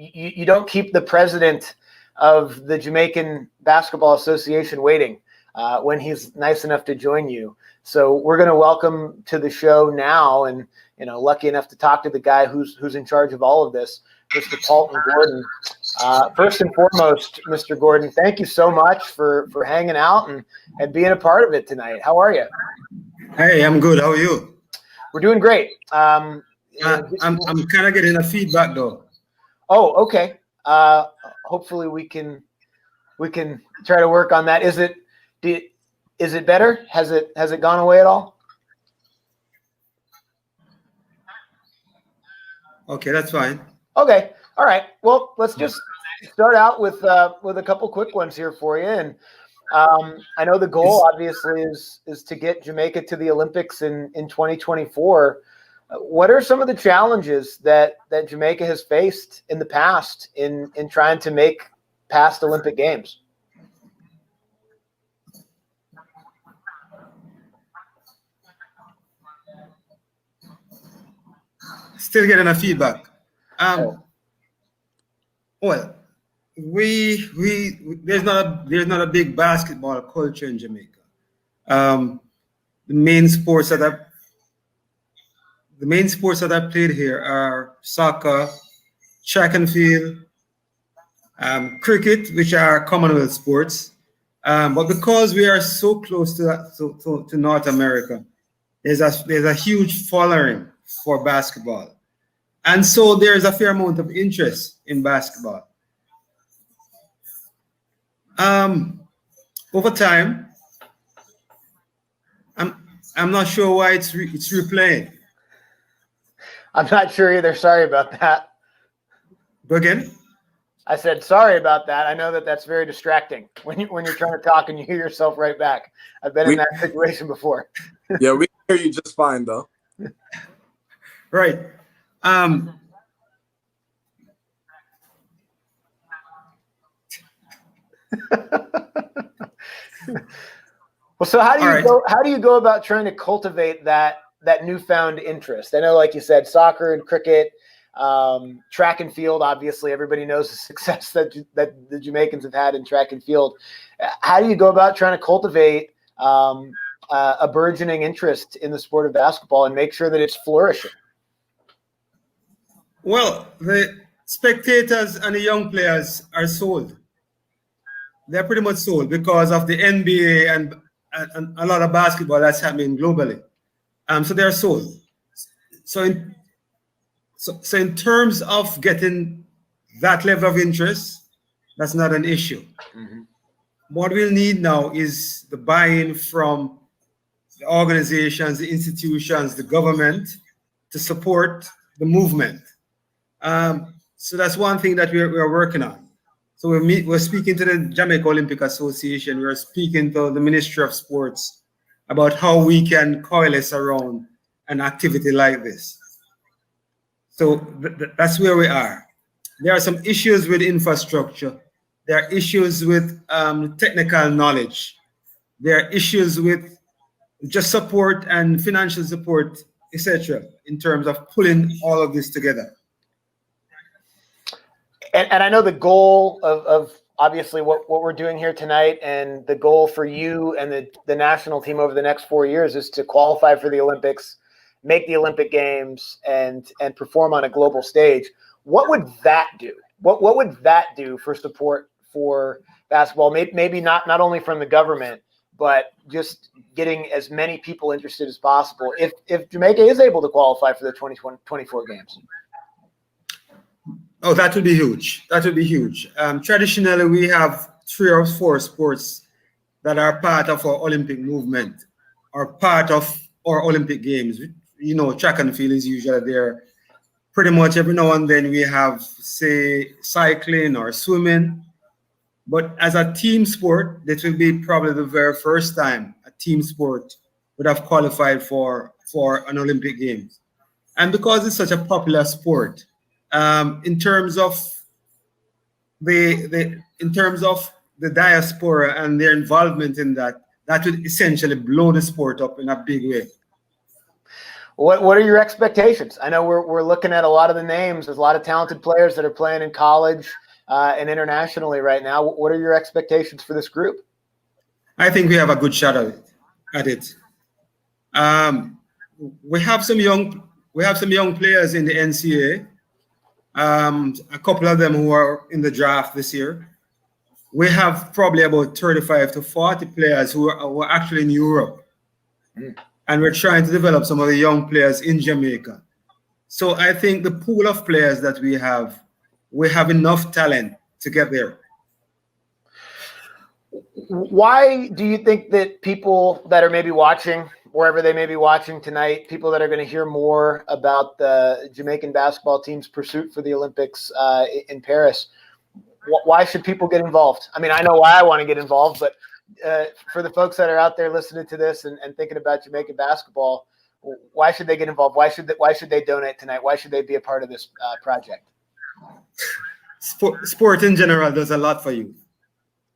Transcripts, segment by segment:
you don't keep the president of the Jamaican Basketball Association waiting when he's nice enough to join you. So we're going to welcome to the show now, and lucky enough to talk to the guy who's in charge of all of this, Mr. Paulton Gordon. First and foremost, Mr. Gordon, thank you so much for hanging out and being a part of it tonight. How are you? Hey, I'm good. How are you? We're doing great. I'm kind of getting a feedback though. Oh, okay. Hopefully we can try to work on that. Is it better? Has it gone away at all? Okay, that's fine. Okay. All right. Well, let's just start out with a couple quick ones here for you. And I know the goal obviously is to get Jamaica to the Olympics in 2024. What are some of the challenges that Jamaica has faced in the past in trying to make past Olympic Games? Still getting a feedback. Well, there's not a big basketball culture in Jamaica. The main sports that I played here are soccer, track and field, cricket, which are Commonwealth sports. But because we are so close to North America, there's a huge following for basketball. And so there's a fair amount of interest in basketball. Over time, I'm not sure why it's replaying. I'm not sure either. Sorry about that. Go again? I said sorry about that. I know that's very distracting when you're trying to talk and you hear yourself right back. I've been in that situation before. Yeah, we hear you just fine though. Right. Well, so how do you go about trying to cultivate that newfound interest? I know, like you said, soccer and cricket, track and field. Obviously, everybody knows the success that the Jamaicans have had in track and field. How do you go about trying to cultivate a burgeoning interest in the sport of basketball and make sure that it's flourishing? Well, the spectators and the young players are sold. They're pretty much sold because of the NBA and a lot of basketball that's happening globally. So they're sold. So in terms of getting that level of interest, that's not an issue. Mm-hmm. What we'll need now is the buy-in from the organizations, the institutions, the government to support the movement. So that's one thing that we're working on. So we're speaking to the Jamaica Olympic Association. We're speaking to the Ministry of Sports about how we can coalesce around an activity like this. So that's where we are. There are some issues with infrastructure. There are issues with technical knowledge. There are issues with just support and financial support, etc., in terms of pulling all of this together. And I know the goal of obviously what we're doing here tonight, and the goal for you and the national team over the next 4 years is to qualify for the Olympics, make the Olympic Games, and perform on a global stage. What would that do? What would that do for support for basketball? Maybe not only from the government, but just getting as many people interested as possible if Jamaica is able to qualify for the 2024 Games. Oh, that would be huge. That would be huge. Traditionally, we have 3 or 4 sports that are part of our Olympic movement or part of our Olympic Games. You know, track and field is usually there. Pretty much every now and then we have, say, cycling or swimming. But as a team sport, this will be probably the very first time a team sport would have qualified for an Olympic Games. And because it's such a popular sport, in terms of the diaspora and their involvement in that would essentially blow the sport up in a big way. What are your expectations? I know we're looking at a lot of the names. There's a lot of talented players that are playing in college and internationally right now. What are your expectations for this group? I think we have a good shot at it. We have some young players in the NCAA. A couple of them who are in the draft this year. We have probably about 35 to 40 players who are actually in Europe. And we're trying to develop some of the young players in Jamaica. So I think the pool of players that we have enough talent to get there. Why do you think that people that are maybe watching, wherever they may be watching tonight, people that are going to hear more about the Jamaican basketball team's pursuit for the Olympics in Paris, why should people get involved? I mean, I know why I want to get involved, but for the folks that are out there listening to this and thinking about Jamaican basketball, why should they get involved? Why should they donate tonight? Why should they be a part of this project? Sport in general does a lot for you.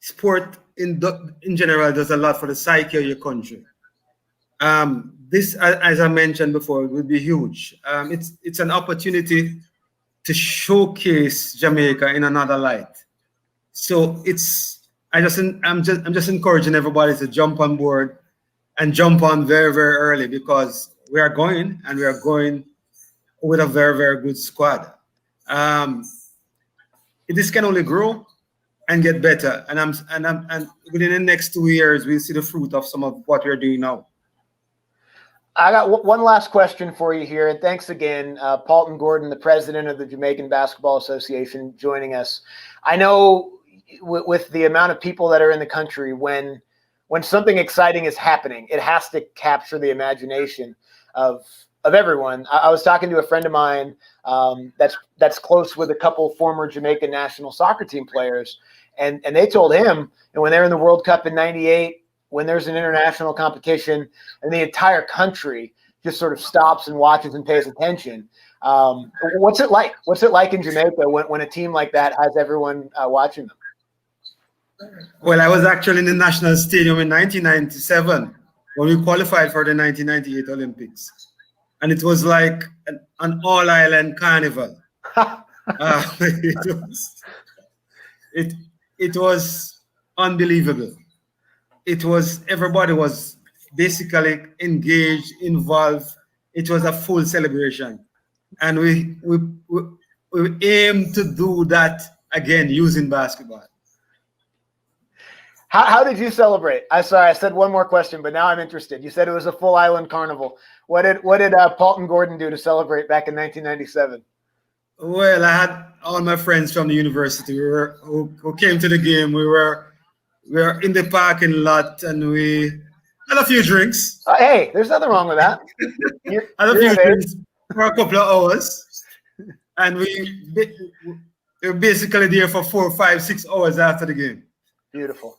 Sport in general does a lot for the psyche of your country. This, as I mentioned before, would be huge. It's an opportunity to showcase Jamaica in another light. So I'm just encouraging everybody to jump on board and jump on very, very early, because we are going with a very, very good squad. This can only grow and get better. And within the next 2 years, we'll see the fruit of some of what we're doing now. I got one last question for you here, and thanks again, Paulton Gordon, the president of the Jamaican Basketball Association, joining us. I know with the amount of people that are in the country, when something exciting is happening, it has to capture the imagination of everyone. I was talking to a friend of mine that's close with a couple former Jamaican national soccer team players, and they told him, and when they're in the World Cup in '98, when there's an international competition and the entire country just sort of stops and watches and pays attention. What's it like? What's it like in Jamaica when a team like that has everyone watching them? Well, I was actually in the National Stadium in 1997 when we qualified for the 1998 Olympics. And it was like an all-island carnival. It was unbelievable. Everybody was basically engaged, involved. It was a full celebration. And we aim to do that again using basketball. How did you celebrate? I said one more question, but now I'm interested. You said it was a full island carnival. What did Paulton Gordon do to celebrate back in 1997? Well, I had all my friends from the university who came to the game. We were in the parking lot and we had a few drinks. Hey, there's nothing wrong with that. Had a few drinks for a couple of hours, and we were basically there for 4, 5, 6 hours after the game. Beautiful.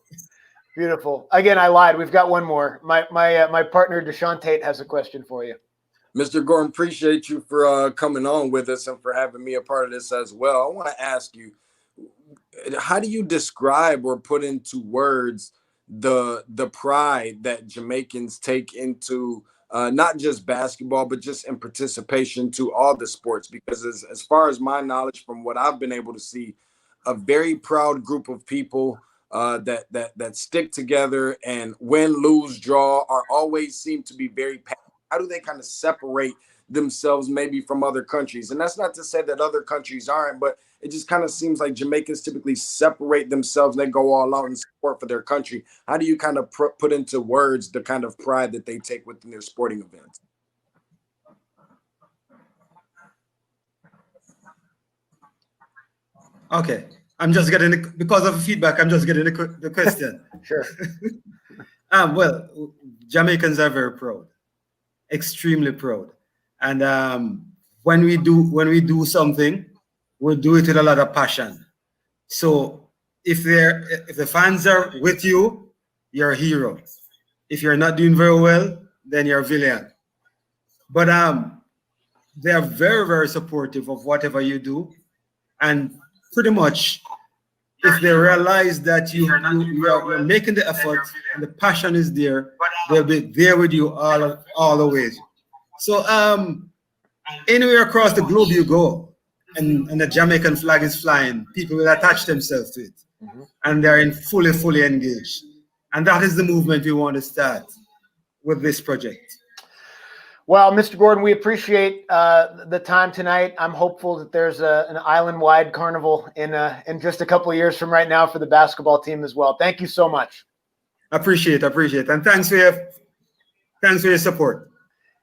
Beautiful. Again, I lied. We've got one more. My partner, DeShaun Tate, has a question for you. Mr. Gordon, appreciate you for coming on with us and for having me a part of this as well. I want to ask you, how do you describe or put into words the pride that Jamaicans take into not just basketball, but just in participation to all the sports? Because as far as my knowledge, from what I've been able to see, a very proud group of people that stick together, and win, lose, draw, are always seem to be very passionate. How do they kind of separate themselves maybe from other countries? And that's not to say that other countries aren't, but it just kind of seems like Jamaicans typically separate themselves and they go all out in support for their country. How do you kind of put into words the kind of pride that they take within their sporting events? Okay. I'm just getting because of feedback, I'm just getting the question. Sure. Well, Jamaicans are very proud, extremely proud. And when we do something, we'll do it with a lot of passion. So if the fans are with you, you're a hero. If you're not doing very well, then you're a villain. But they are very, very supportive of whatever you do. And pretty much, if they realize that you're making the effort and the passion is there, they'll be there with you all the way. So anywhere across the globe you go, and the Jamaican flag is flying, people will attach themselves to it, and they're fully engaged. And that is the movement we want to start with this project. Well, Mr. Gordon, we appreciate the time tonight. I'm hopeful that there's an island-wide carnival in just a couple of years from right now for the basketball team as well. Thank you so much. Appreciate, and thanks for your support.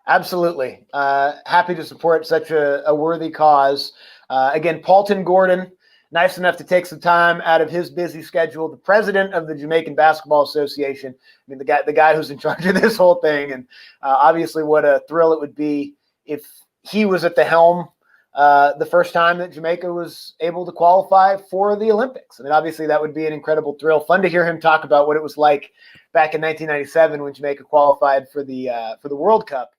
Absolutely. Happy to support such a worthy cause. Again, Paulton Gordon, nice enough to take some time out of his busy schedule, the president of the Jamaican Basketball Association. I mean, the guy who's in charge of this whole thing. And obviously what a thrill it would be if he was at the helm the first time that Jamaica was able to qualify for the Olympics. I mean, obviously that would be an incredible thrill. Fun to hear him talk about what it was like back in 1997 when Jamaica qualified for the World Cup.